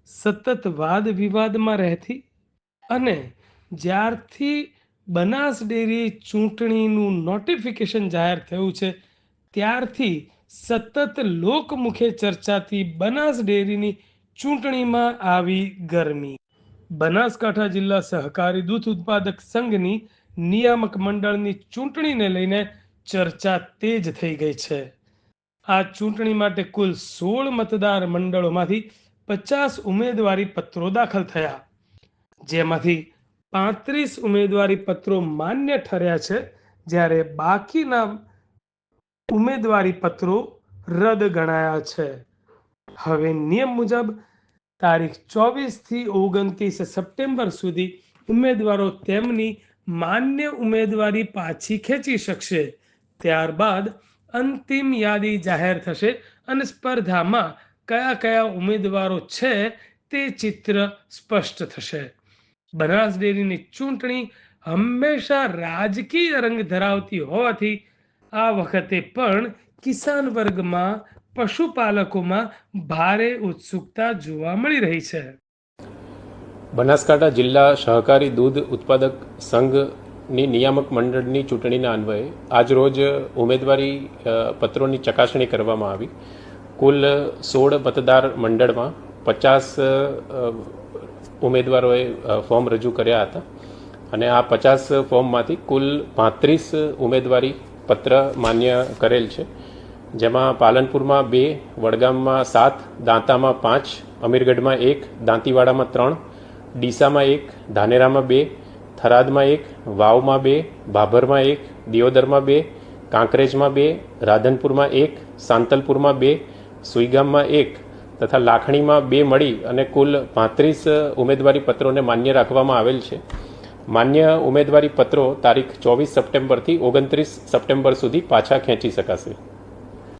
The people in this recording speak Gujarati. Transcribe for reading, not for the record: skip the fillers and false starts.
સતત વાદ વિવાદમાં રહેતી અને જ્યારથી બનાસ ડેરી ચૂંટણીનું નોટિફિકેશન જાહેર થયું છે ત્યારથી સતત લોકમુખે ચર્ચાતી બનાસ ડેરીની ચૂંટણીમાં આવી ગરમી. બનાસકાંઠા જિલ્લા સહકારી દૂધ ઉત્પાદક સંઘની નિયામક મંડળની ચૂંટણીને લઈને ચર્ચા તેજ થઈ ગઈ છે. આ ચૂંટણી માટે કુલ 16 મતદાર મંડળોમાંથી 50 ઉમેદવારી પત્રો દાખલ થયા, જેમાંથી 35 ઉમેદવારી પત્રો માન્ય ઠર્યા છે, જ્યારે બાકીના ઉમેદવારી પત્રો રદ ગણાયા છે. હવે નિયમ મુજબ તારીખ 24 થી 29 સપ્ટેમ્બર સુધી ઉમેદવારો તેમની માન્ય ઉમેદવારી પાછી ખેંચી શકશે. ત્યારબાદ અંતિમ યાદી જાહેર થશે અને સ્પર્ધામાં કયા કયા ઉમેદવારો છે તે ચિત્ર સ્પષ્ટ થશે. બનાસ ડેરીની ચૂંટણી હંમેશા રાજકીય રંગ ધરાવતી હોવાથી આ વખતે પણ કિસાન વર્ગમાં, પશુપાલકોમાં ભારે ઉત્સુકતા જોવા મળી રહી છે. બનાસકાંઠા જિલ્લા સહકારી દૂધ ઉત્પાદક સંઘની નિયામક મંડળની ચૂંટણીના અન્વયે આજરોજ ઉમેદવારી પત્રોની ચકાસણી કરવામાં આવી. કુલ 16 મતદાર મંડળમાં 50 ઉમેદવારોએ ફોર્મ રજૂ કર્યા હતા અને આ 50 ફોર્મમાંથી કુલ 35 ઉમેદવારી પત્ર માન્ય કરેલ છે, જેમાં પાલનપુરમાં 2, વડગામમાં 7, દાંતામાં 5, અમીરગઢમાં 1, દાંતીવાડામાં 3, ડીસામાં 1, ધાનેરામાં 2, થરાદમાં 1, વાવમાં 2, ભાભરમાં 1, દિયોદરમાં 2, કાંકરેજમાં 2, રાધનપુરમાં 1, સાંતલપુરમાં 2, સુઈગામમાં 1 તથા લાખણીમાં 2 મળી અને કુલ 35 ઉમેદવારી પત્રોને માન્ય રાખવામાં આવેલ છે. માન્ય ઉમેદવારી પત્રો તારીખ 24 સપ્ટેમ્બરથી 29 સપ્ટેમ્બર સુધી પાછા ખેંચી શકાશે.